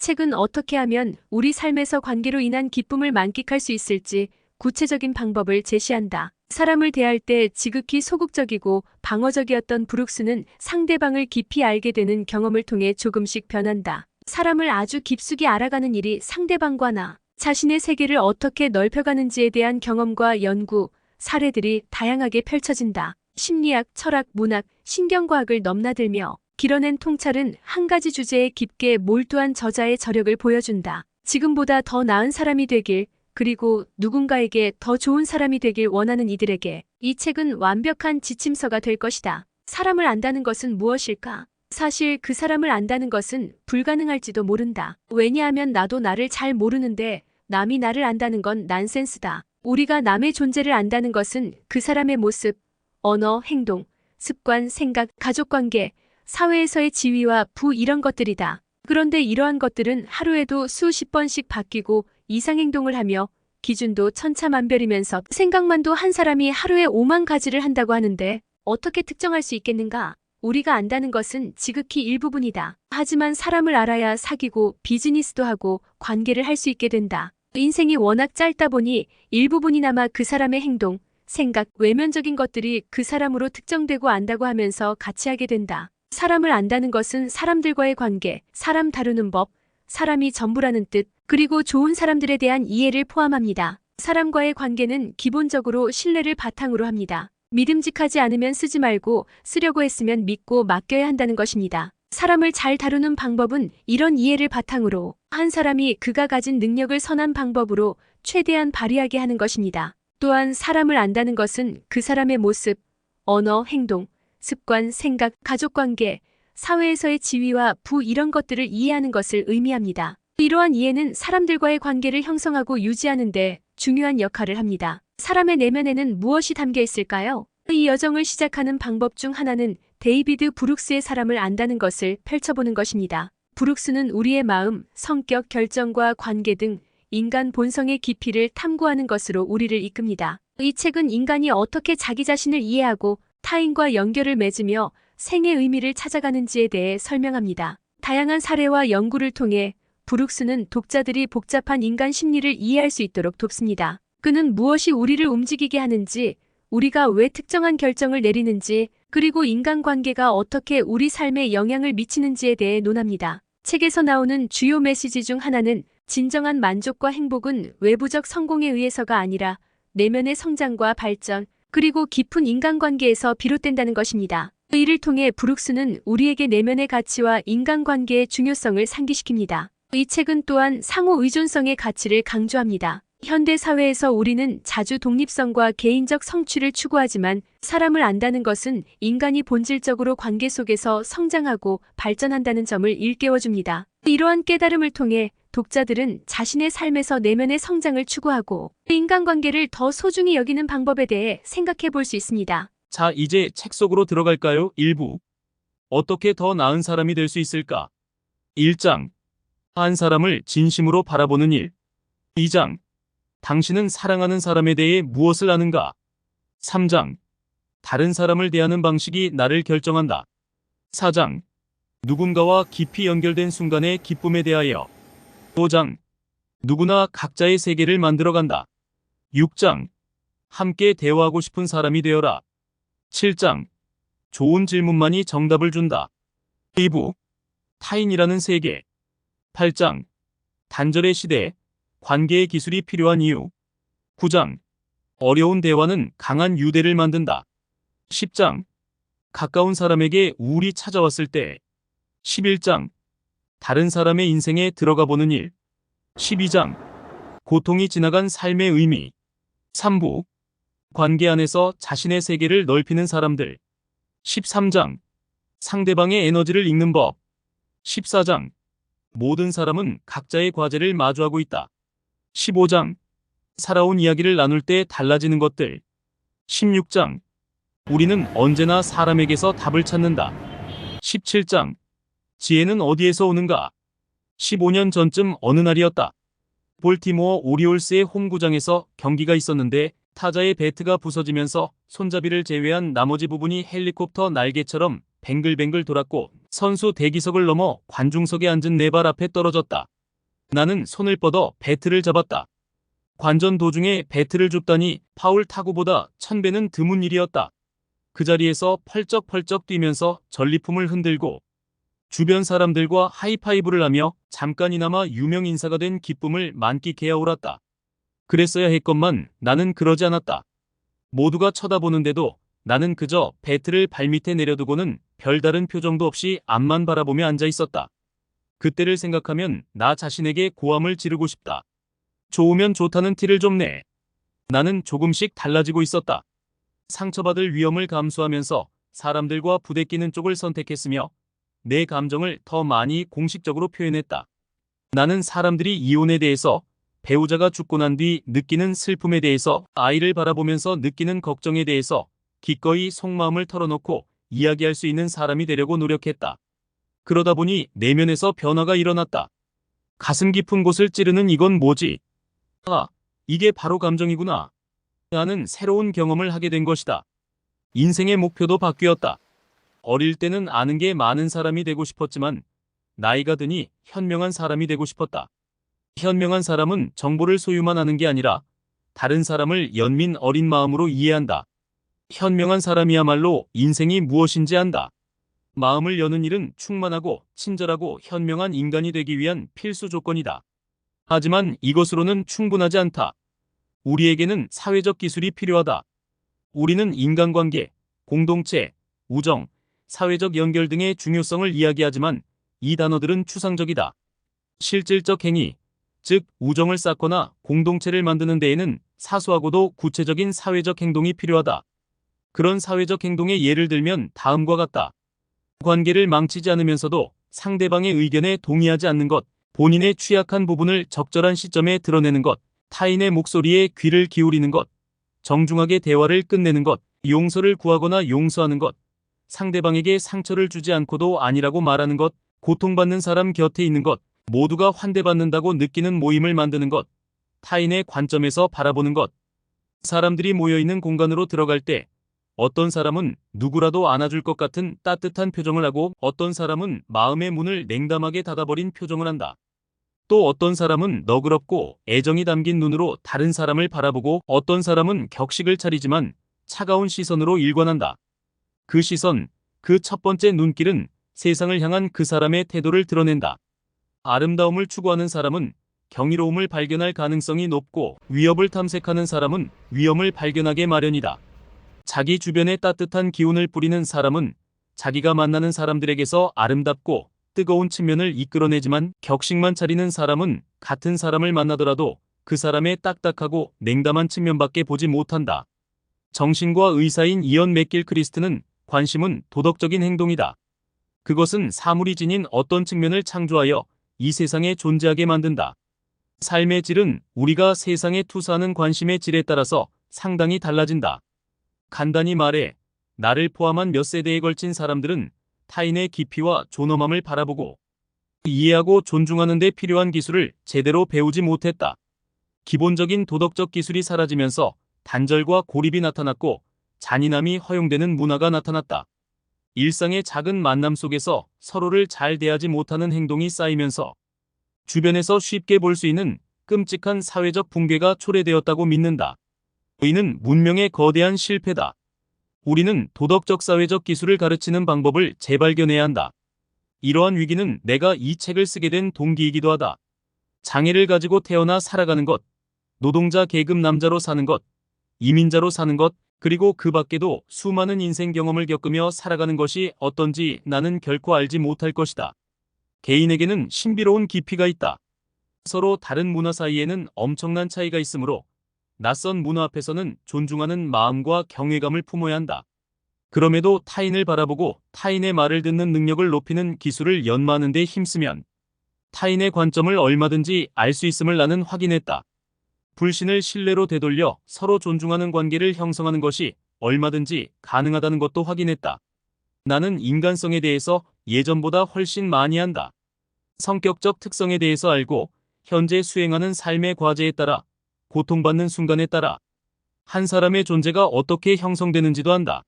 책은 어떻게 하면 우리 삶에서 관계로 인한 기쁨을 만끽할 수 있을지 구체적인 방법을 제시한다. 사람을 대할 때 지극히 소극적이고 방어적이었던 브룩스는 상대방을 깊이 알게 되는 경험을 통해 조금씩 변한다. 사람을 아주 깊숙이 알아가는 일이 상대방과 나 자신의 세계를 어떻게 넓혀가는지에 대한 경험과 연구, 사례들이 다양하게 펼쳐진다. 심리학, 철학, 문학, 신경과학을 넘나들며 길어낸 통찰은 한 가지 주제에 깊게 몰두한 저자의 저력을 보여준다. 지금보다 더 나은 사람이 되길, 그리고 누군가에게 더 좋은 사람이 되길 원하는 이들에게 이 책은 완벽한 지침서가 될 것이다. 사람을 안다는 것은 무엇일까? 사실 그 사람을 안다는 것은 불가능할지도 모른다. 왜냐하면 나도 나를 잘 모르는데 남이 나를 안다는 건 난센스다. 우리가 남의 존재를 안다는 것은 그 사람의 모습, 언어, 행동, 습관, 생각, 가족관계, 사회에서의 지위와 부 이런 것들이다. 그런데 이러한 것들은 하루에도 수십 번씩 바뀌고 이상행동을 하며 기준도 천차만별이면서 생각만도 한 사람이 하루에 5만 가지를 한다고 하는데 어떻게 특정할 수 있겠는가? 우리가 안다는 것은 지극히 일부분이다. 하지만 사람을 알아야 사귀고 비즈니스도 하고 관계를 할 수 있게 된다. 인생이 워낙 짧다 보니 일부분이나마 그 사람의 행동, 생각, 외면적인 것들이 그 사람으로 특정되고 안다고 하면서 같이 하게 된다. 사람을 안다는 것은 사람들과의 관계, 사람 다루는 법, 사람이 전부라는 뜻, 그리고 좋은 사람들에 대한 이해를 포함합니다. 사람과의 관계는 기본적으로 신뢰를 바탕으로 합니다. 믿음직하지 않으면 쓰지 말고 쓰려고 했으면 믿고 맡겨야 한다는 것입니다. 사람을 잘 다루는 방법은 이런 이해를 바탕으로 한 사람이 그가 가진 능력을 선한 방법으로 최대한 발휘하게 하는 것입니다. 또한 사람을 안다는 것은 그 사람의 모습, 언어, 행동, 습관, 생각, 가족관계, 사회에서의 지위와 부 이런 것들을 이해하는 것을 의미합니다. 이러한 이해는 사람들과의 관계를 형성하고 유지하는 데 중요한 역할을 합니다. 사람의 내면에는 무엇이 담겨 있을까요? 이 여정을 시작하는 방법 중 하나는 데이비드 브룩스의 사람을 안다는 것을 펼쳐보는 것입니다. 브룩스는 우리의 마음, 성격, 결정과 관계 등 인간 본성의 깊이를 탐구하는 것으로 우리를 이끕니다. 이 책은 인간이 어떻게 자기 자신을 이해하고 타인과 연결을 맺으며 생의 의미를 찾아가는지에 대해 설명합니다. 다양한 사례와 연구를 통해 브룩스는 독자들이 복잡한 인간 심리를 이해할 수 있도록 돕습니다. 그는 무엇이 우리를 움직이게 하는지, 우리가 왜 특정한 결정을 내리는지, 그리고 인간관계가 어떻게 우리 삶에 영향을 미치는지에 대해 논합니다. 책에서 나오는 주요 메시지 중 하나는 진정한 만족과 행복은 외부적 성공에 의해서가 아니라 내면의 성장과 발전, 그리고 깊은 인간관계에서 비롯된다는 것입니다. 이를 통해 브룩스는 우리에게 내면의 가치와 인간관계의 중요성을 상기시킵니다. 이 책은 또한 상호 의존성의 가치를 강조합니다. 현대 사회에서 우리는 자주 독립성과 개인적 성취를 추구하지만 사람을 안다는 것은 인간이 본질적으로 관계 속에서 성장하고 발전한다는 점을 일깨워줍니다. 이러한 깨달음을 통해 독자들은 자신의 삶에서 내면의 성장을 추구하고 인간관계를 더 소중히 여기는 방법에 대해 생각해 볼 수 있습니다. 자, 이제 책 속으로 들어갈까요? 1부. 어떻게 더 나은 사람이 될 수 있을까? 1장. 한 사람을 진심으로 바라보는 일. 2장. 당신은 사랑하는 사람에 대해 무엇을 아는가? 3장. 다른 사람을 대하는 방식이 나를 결정한다. 4장. 누군가와 깊이 연결된 순간의 기쁨에 대하여. 5장. 누구나 각자의 세계를 만들어간다. 6장. 함께 대화하고 싶은 사람이 되어라. 7장. 좋은 질문만이 정답을 준다. 2부. 타인이라는 세계. 8장. 단절의 시대. 관계의 기술이 필요한 이유. 9장. 어려운 대화는 강한 유대를 만든다. 10장. 가까운 사람에게 우울이 찾아왔을 때. 11장. 다른 사람의 인생에 들어가 보는 일. 12장. 고통이 지나간 삶의 의미. 3부. 관계 안에서 자신의 세계를 넓히는 사람들. 13장. 상대방의 에너지를 읽는 법. 14장. 모든 사람은 각자의 과제를 마주하고 있다. 15장. 살아온 이야기를 나눌 때 달라지는 것들. 16장. 우리는 언제나 사람에게서 답을 찾는다. 17장. 지혜는 어디에서 오는가? 15년 전쯤 어느 날이었다. 볼티모어 오리올스의 홈구장에서 경기가 있었는데 타자의 배트가 부서지면서 손잡이를 제외한 나머지 부분이 헬리콥터 날개처럼 뱅글뱅글 돌았고 선수 대기석을 넘어 관중석에 앉은 내 발 앞에 떨어졌다. 나는 손을 뻗어 배트를 잡았다. 관전 도중에 배트를 줍다니 파울 타구보다 1000배는 드문 일이었다. 그 자리에서 펄쩍펄쩍 뛰면서 전리품을 흔들고 주변 사람들과 하이파이브를 하며 잠깐이나마 유명 인사가 된 기쁨을 만끽해야 옳았다. 그랬어야 했건만 나는 그러지 않았다. 모두가 쳐다보는데도 나는 그저 배트를 발밑에 내려두고는 별다른 표정도 없이 앞만 바라보며 앉아 있었다. 그때를 생각하면 나 자신에게 고함을 지르고 싶다. 좋으면 좋다는 티를 좀 내. 나는 조금씩 달라지고 있었다. 상처받을 위험을 감수하면서 사람들과 부대끼는 쪽을 선택했으며 내 감정을 더 많이 공식적으로 표현했다. 나는 사람들이 이혼에 대해서, 배우자가 죽고 난 뒤 느끼는 슬픔에 대해서, 아이를 바라보면서 느끼는 걱정에 대해서 기꺼이 속마음을 털어놓고 이야기할 수 있는 사람이 되려고 노력했다. 그러다 보니 내면에서 변화가 일어났다. 가슴 깊은 곳을 찌르는 이건 뭐지? 아, 이게 바로 감정이구나. 나는 새로운 경험을 하게 된 것이다. 인생의 목표도 바뀌었다. 어릴 때는 아는 게 많은 사람이 되고 싶었지만 나이가 드니 현명한 사람이 되고 싶었다. 현명한 사람은 정보를 소유만 하는 게 아니라 다른 사람을 연민 어린 마음으로 이해한다. 현명한 사람이야말로 인생이 무엇인지 안다. 마음을 여는 일은 충만하고 친절하고 현명한 인간이 되기 위한 필수 조건이다. 하지만 이것으로는 충분하지 않다. 우리에게는 사회적 기술이 필요하다. 우리는 인간관계, 공동체, 우정, 사회적 연결 등의 중요성을 이야기하지만 이 단어들은 추상적이다. 실질적 행위, 즉 우정을 쌓거나 공동체를 만드는 데에는 사소하고도 구체적인 사회적 행동이 필요하다. 그런 사회적 행동의 예를 들면 다음과 같다. 관계를 망치지 않으면서도 상대방의 의견에 동의하지 않는 것, 본인의 취약한 부분을 적절한 시점에 드러내는 것, 타인의 목소리에 귀를 기울이는 것, 정중하게 대화를 끝내는 것, 용서를 구하거나 용서하는 것, 상대방에게 상처를 주지 않고도 아니라고 말하는 것, 고통받는 사람 곁에 있는 것, 모두가 환대받는다고 느끼는 모임을 만드는 것, 타인의 관점에서 바라보는 것. 사람들이 모여있는 공간으로 들어갈 때 어떤 사람은 누구라도 안아줄 것 같은 따뜻한 표정을 하고 어떤 사람은 마음의 문을 냉담하게 닫아버린 표정을 한다. 또 어떤 사람은 너그럽고 애정이 담긴 눈으로 다른 사람을 바라보고 어떤 사람은 격식을 차리지만 차가운 시선으로 일관한다. 그 시선, 그 첫 번째 눈길은 세상을 향한 그 사람의 태도를 드러낸다. 아름다움을 추구하는 사람은 경이로움을 발견할 가능성이 높고 위협을 탐색하는 사람은 위험을 발견하게 마련이다. 자기 주변에 따뜻한 기운을 뿌리는 사람은 자기가 만나는 사람들에게서 아름답고 뜨거운 측면을 이끌어내지만 격식만 차리는 사람은 같은 사람을 만나더라도 그 사람의 딱딱하고 냉담한 측면밖에 보지 못한다. 정신과 의사인 이언 맥길크리스트는 관심은 도덕적인 행동이다. 그것은 사물이 지닌 어떤 측면을 창조하여 이 세상에 존재하게 만든다. 삶의 질은 우리가 세상에 투사하는 관심의 질에 따라서 상당히 달라진다. 간단히 말해 나를 포함한 몇 세대에 걸친 사람들은 타인의 깊이와 존엄함을 바라보고 이해하고 존중하는 데 필요한 기술을 제대로 배우지 못했다. 기본적인 도덕적 기술이 사라지면서 단절과 고립이 나타났고 잔인함이 허용되는 문화가 나타났다. 일상의 작은 만남 속에서 서로를 잘 대하지 못하는 행동이 쌓이면서 주변에서 쉽게 볼 수 있는 끔찍한 사회적 붕괴가 초래되었다고 믿는다. 이는 문명의 거대한 실패다. 우리는 도덕적 사회적 기술을 가르치는 방법을 재발견해야 한다. 이러한 위기는 내가 이 책을 쓰게 된 동기이기도 하다. 장애를 가지고 태어나 살아가는 것, 노동자 계급 남자로 사는 것, 이민자로 사는 것, 그리고 그 밖에도 수많은 인생 경험을 겪으며 살아가는 것이 어떤지 나는 결코 알지 못할 것이다. 개인에게는 신비로운 깊이가 있다. 서로 다른 문화 사이에는 엄청난 차이가 있으므로 낯선 문화 앞에서는 존중하는 마음과 경외감을 품어야 한다. 그럼에도 타인을 바라보고 타인의 말을 듣는 능력을 높이는 기술을 연마하는 데 힘쓰면 타인의 관점을 얼마든지 알 수 있음을 나는 확인했다. 불신을 신뢰로 되돌려 서로 존중하는 관계를 형성하는 것이 얼마든지 가능하다는 것도 확인했다. 나는 인간성에 대해서 예전보다 훨씬 많이 한다. 성격적 특성에 대해서 알고 현재 수행하는 삶의 과제에 따라 고통받는 순간에 따라 한 사람의 존재가 어떻게 형성되는지도 안다.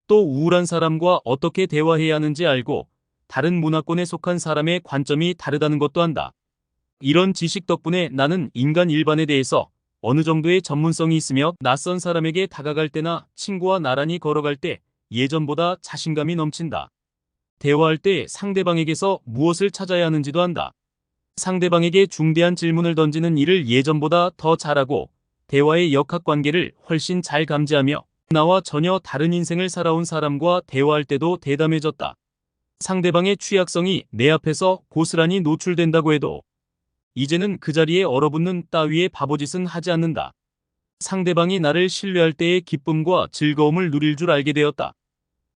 또 우울한 사람과 어떻게 대화해야 하는지 알고 다른 문화권에 속한 사람의 관점이 다르다는 것도 안다. 이런 지식 덕분에 나는 인간 일반에 대해서 어느 정도의 전문성이 있으며 낯선 사람에게 다가갈 때나 친구와 나란히 걸어갈 때 예전보다 자신감이 넘친다. 대화할 때 상대방에게서 무엇을 찾아야 하는지도 안다. 상대방에게 중대한 질문을 던지는 일을 예전보다 더 잘하고 대화의 역학관계를 훨씬 잘 감지하며 나와 전혀 다른 인생을 살아온 사람과 대화할 때도 대담해졌다. 상대방의 취약성이 내 앞에서 고스란히 노출된다고 해도 이제는 그 자리에 얼어붙는 따위의 바보짓은 하지 않는다. 상대방이 나를 신뢰할 때의 기쁨과 즐거움을 누릴 줄 알게 되었다.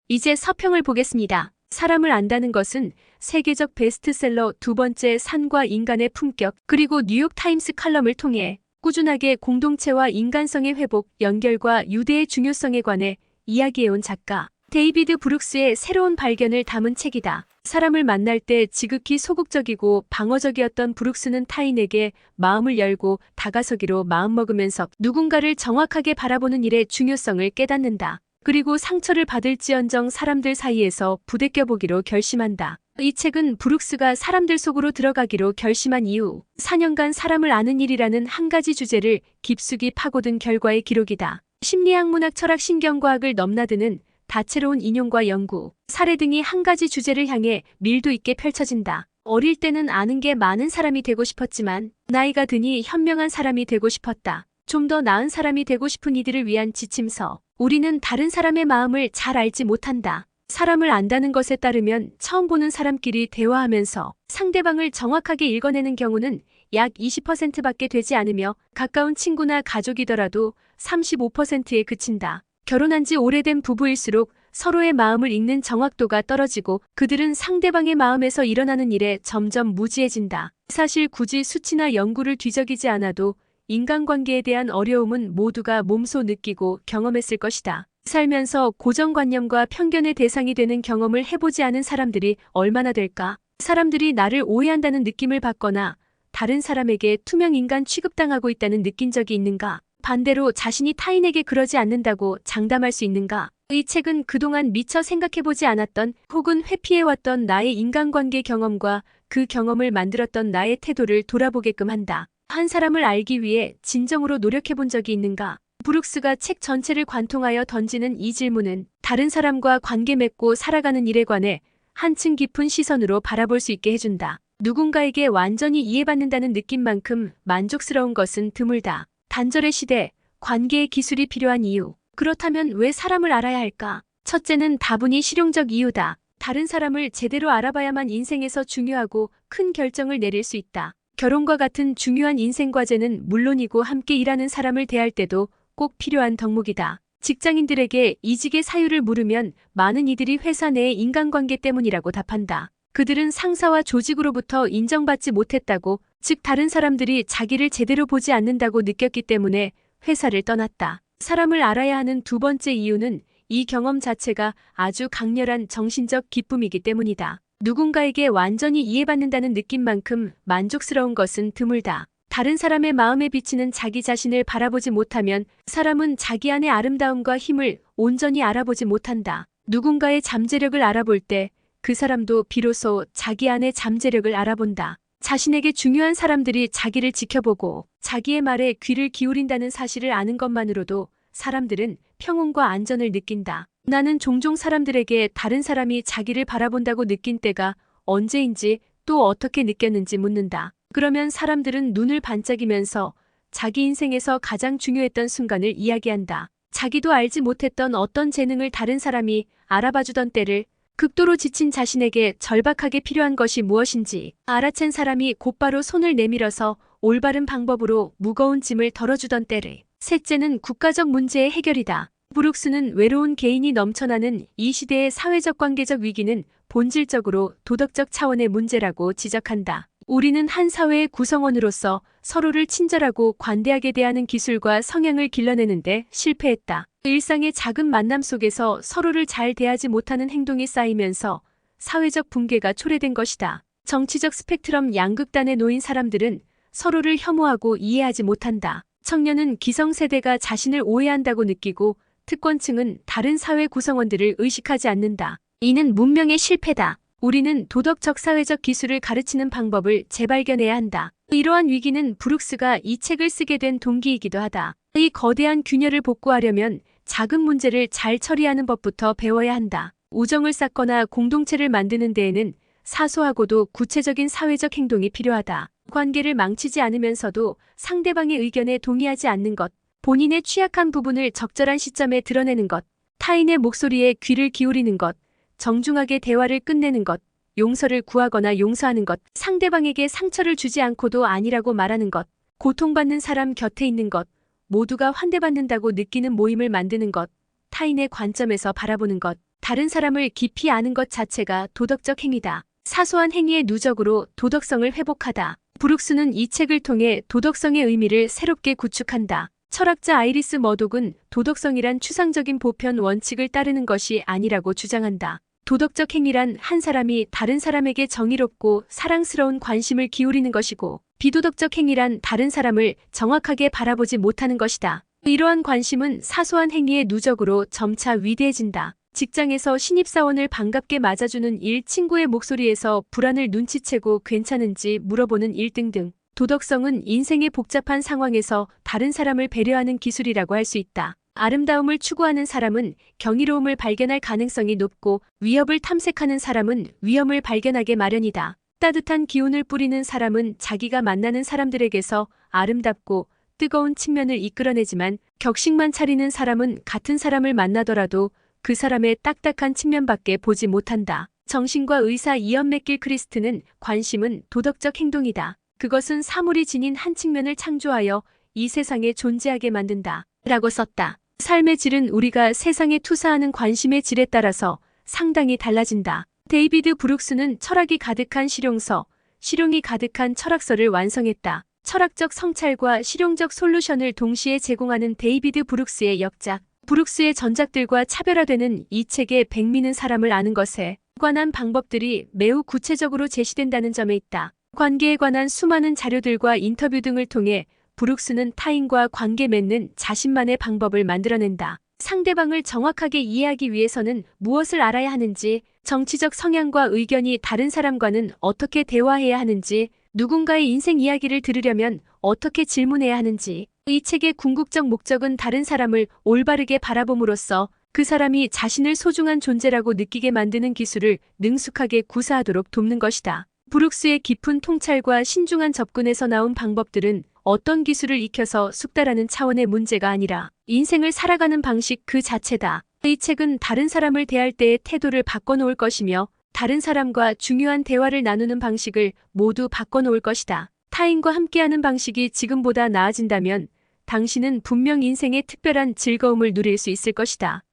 이제 서평을 보겠습니다. 사람을 안다는 것은 세계적 베스트셀러 두 번째 산과 인간의 품격 그리고 뉴욕타임스 칼럼을 통해 꾸준하게 공동체와 인간성의 회복, 연결과 유대의 중요성에 관해 이야기해온 작가 데이비드 브룩스의 새로운 발견을 담은 책이다. 사람을 만날 때 지극히 소극적이고 방어적이었던 브룩스는 타인에게 마음을 열고 다가서기로 마음먹으면서 누군가를 정확하게 바라보는 일의 중요성을 깨닫는다. 그리고 상처를 받을지언정 사람들 사이에서 부대껴보기로 결심한다. 이 책은 브룩스가 사람들 속으로 들어가기로 결심한 이후 4년간 사람을 아는 일이라는 한 가지 주제를 깊숙이 파고든 결과의 기록이다. 심리학, 문학, 철학, 신경과학을 넘나드는 다채로운 인용과 연구, 사례 등이 한 가지 주제를 향해 밀도 있게 펼쳐진다. 어릴 때는 아는 게 많은 사람이 되고 싶었지만 나이가 드니 현명한 사람이 되고 싶었다. 좀 더 나은 사람이 되고 싶은 이들을 위한 지침서. 우리는 다른 사람의 마음을 잘 알지 못한다. 사람을 안다는 것에 따르면 처음 보는 사람끼리 대화하면서 상대방을 정확하게 읽어내는 경우는 약 20%밖에 되지 않으며 가까운 친구나 가족이더라도 35%에 그친다. 결혼한 지 오래된 부부일수록 서로의 마음을 읽는 정확도가 떨어지고 그들은 상대방의 마음에서 일어나는 일에 점점 무지해진다. 사실 굳이 수치나 연구를 뒤적이지 않아도 인간관계에 대한 어려움은 모두가 몸소 느끼고 경험했을 것이다. 살면서 고정관념과 편견의 대상이 되는 경험을 해보지 않은 사람들이 얼마나 될까? 사람들이 나를 오해한다는 느낌을 받거나 다른 사람에게 투명 인간 취급당하고 있다는 느낀 적이 있는가? 반대로 자신이 타인에게 그러지 않는다고 장담할 수 있는가? 이 책은 그동안 미처 생각해보지 않았던 혹은 회피해왔던 나의 인간관계 경험과 그 경험을 만들었던 나의 태도를 돌아보게끔 한다. 한 사람을 알기 위해 진정으로 노력해본 적이 있는가? 브룩스가 책 전체를 관통하여 던지는 이 질문은 다른 사람과 관계 맺고 살아가는 일에 관해 한층 깊은 시선으로 바라볼 수 있게 해준다. 누군가에게 완전히 이해받는다는 느낌만큼 만족스러운 것은 드물다. 단절의 시대, 관계의 기술이 필요한 이유. 그렇다면 왜 사람을 알아야 할까? 첫째는 다분히 실용적 이유다. 다른 사람을 제대로 알아봐야만 인생에서 중요하고 큰 결정을 내릴 수 있다. 결혼과 같은 중요한 인생 과제는 물론이고 함께 일하는 사람을 대할 때도 꼭 필요한 덕목이다. 직장인들에게 이직의 사유를 물으면 많은 이들이 회사 내의 인간관계 때문이라고 답한다. 그들은 상사와 조직으로부터 인정받지 못했다고, 즉 다른 사람들이 자기를 제대로 보지 않는다고 느꼈기 때문에 회사를 떠났다. 사람을 알아야 하는 두 번째 이유는 이 경험 자체가 아주 강렬한 정신적 기쁨이기 때문이다. 누군가에게 완전히 이해받는다는 느낌만큼 만족스러운 것은 드물다. 다른 사람의 마음에 비치는 자기 자신을 바라보지 못하면 사람은 자기 안의 아름다움과 힘을 온전히 알아보지 못한다. 누군가의 잠재력을 알아볼 때 그 사람도 비로소 자기 안의 잠재력을 알아본다. 자신에게 중요한 사람들이 자기를 지켜보고 자기의 말에 귀를 기울인다는 사실을 아는 것만으로도 사람들은 평온과 안전을 느낀다. 나는 종종 사람들에게 다른 사람이 자기를 바라본다고 느낀 때가 언제인지 또 어떻게 느꼈는지 묻는다. 그러면 사람들은 눈을 반짝이면서 자기 인생에서 가장 중요했던 순간을 이야기한다. 자기도 알지 못했던 어떤 재능을 다른 사람이 알아봐주던 때를, 극도로 지친 자신에게 절박하게 필요한 것이 무엇인지 알아챈 사람이 곧바로 손을 내밀어서 올바른 방법으로 무거운 짐을 덜어주던 때를. 셋째는 국가적 문제의 해결이다. 브룩스는 외로운 개인이 넘쳐나는 이 시대의 사회적 관계적 위기는 본질적으로 도덕적 차원의 문제라고 지적한다. 우리는 한 사회의 구성원으로서 서로를 친절하고 관대하게 대하는 기술과 성향을 길러내는데 실패했다. 일상의 작은 만남 속에서 서로를 잘 대하지 못하는 행동이 쌓이면서 사회적 붕괴가 초래된 것이다. 정치적 스펙트럼 양극단에 놓인 사람들은 서로를 혐오하고 이해하지 못한다. 청년은 기성세대가 자신을 오해한다고 느끼고 특권층은 다른 사회 구성원들을 의식하지 않는다. 이는 문명의 실패다. 우리는 도덕적 사회적 기술을 가르치는 방법을 재발견해야 한다. 이러한 위기는 브룩스가 이 책을 쓰게 된 동기이기도 하다. 이 거대한 균열을 복구하려면 작은 문제를 잘 처리하는 법부터 배워야 한다. 우정을 쌓거나 공동체를 만드는 데에는 사소하고도 구체적인 사회적 행동이 필요하다. 관계를 망치지 않으면서도 상대방의 의견에 동의하지 않는 것, 본인의 취약한 부분을 적절한 시점에 드러내는 것, 타인의 목소리에 귀를 기울이는 것, 정중하게 대화를 끝내는 것, 용서를 구하거나 용서하는 것, 상대방에게 상처를 주지 않고도 아니라고 말하는 것, 고통받는 사람 곁에 있는 것, 모두가 환대받는다고 느끼는 모임을 만드는 것, 타인의 관점에서 바라보는 것, 다른 사람을 깊이 아는 것 자체가 도덕적 행위다. 사소한 행위의 누적으로 도덕성을 회복하다. 브룩스는 이 책을 통해 도덕성의 의미를 새롭게 구축한다. 철학자 아이리스 머독은 도덕성이란 추상적인 보편 원칙을 따르는 것이 아니라고 주장한다. 도덕적 행위란 한 사람이 다른 사람에게 정의롭고 사랑스러운 관심을 기울이는 것이고, 비도덕적 행위란 다른 사람을 정확하게 바라보지 못하는 것이다. 이러한 관심은 사소한 행위의 누적으로 점차 위대해진다. 직장에서 신입사원을 반갑게 맞아주는 일, 친구의 목소리에서 불안을 눈치채고 괜찮은지 물어보는 일 등등. 도덕성은 인생의 복잡한 상황에서 다른 사람을 배려하는 기술이라고 할 수 있다. 아름다움을 추구하는 사람은 경이로움을 발견할 가능성이 높고, 위협을 탐색하는 사람은 위험을 발견하게 마련이다. 따뜻한 기운을 뿌리는 사람은 자기가 만나는 사람들에게서 아름답고 뜨거운 측면을 이끌어내지만, 격식만 차리는 사람은 같은 사람을 만나더라도 그 사람의 딱딱한 측면밖에 보지 못한다. 정신과 의사 이언맥길 크리스트는 관심은 도덕적 행동이다. 그것은 사물이 지닌 한 측면을 창조하여 이 세상에 존재하게 만든다. 라고 썼다. 삶의 질은 우리가 세상에 투사하는 관심의 질에 따라서 상당히 달라진다. 데이비드 브룩스는 철학이 가득한 실용서, 실용이 가득한 철학서를 완성했다. 철학적 성찰과 실용적 솔루션을 동시에 제공하는 데이비드 브룩스의 역작. 브룩스의 전작들과 차별화되는 이 책의 백미는 사람을 아는 것에 관한 방법들이 매우 구체적으로 제시된다는 점에 있다. 관계에 관한 수많은 자료들과 인터뷰 등을 통해 브룩스는 타인과 관계 맺는 자신만의 방법을 만들어낸다. 상대방을 정확하게 이해하기 위해서는 무엇을 알아야 하는지, 정치적 성향과 의견이 다른 사람과는 어떻게 대화해야 하는지, 누군가의 인생 이야기를 들으려면 어떻게 질문해야 하는지, 이 책의 궁극적 목적은 다른 사람을 올바르게 바라봄으로써 그 사람이 자신을 소중한 존재라고 느끼게 만드는 기술을 능숙하게 구사하도록 돕는 것이다. 브룩스의 깊은 통찰과 신중한 접근에서 나온 방법들은 어떤 기술을 익혀서 숙달하는 차원의 문제가 아니라 인생을 살아가는 방식 그 자체다. 이 책은 다른 사람을 대할 때의 태도를 바꿔놓을 것이며, 다른 사람과 중요한 대화를 나누는 방식을 모두 바꿔놓을 것이다. 타인과 함께하는 방식이 지금보다 나아진다면 당신은 분명 인생의 특별한 즐거움을 누릴 수 있을 것이다.